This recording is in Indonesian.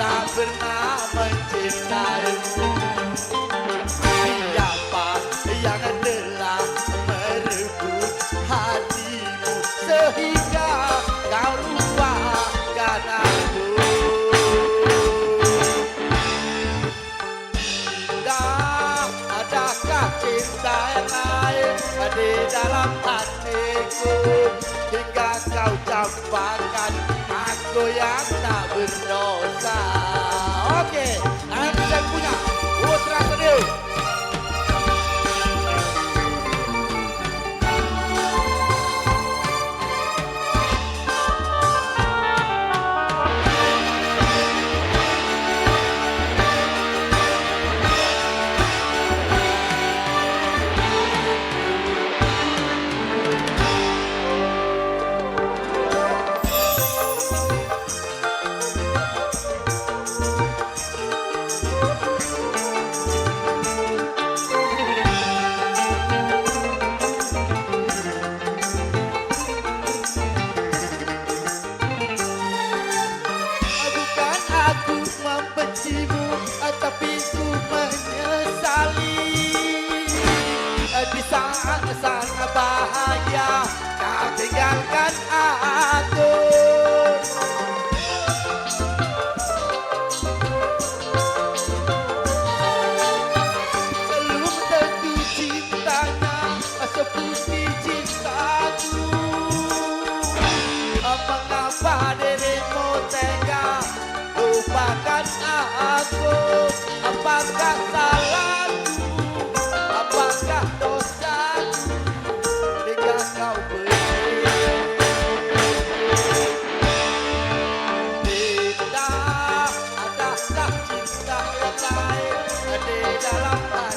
tak pernah mencintaimu. Siapa yang telah merebut hatimu sehingga kau lupakan aku? Indah, adakah cinta yang lain di dalam hatiku hingga kau campakkan aku yang tak berdosa? Oke, nanti saya punya Putra Studio. Tapi ku menyesali di saat sangat bahaya kau tinggalkan aku. Belum tentu cintanya seperti cintaku. Mengapa dirimu tega lupakan aku? Apakah salahku? Apakah dosaku hingga kau pergi? Tidak adakah cinta yang lain di dalam hati?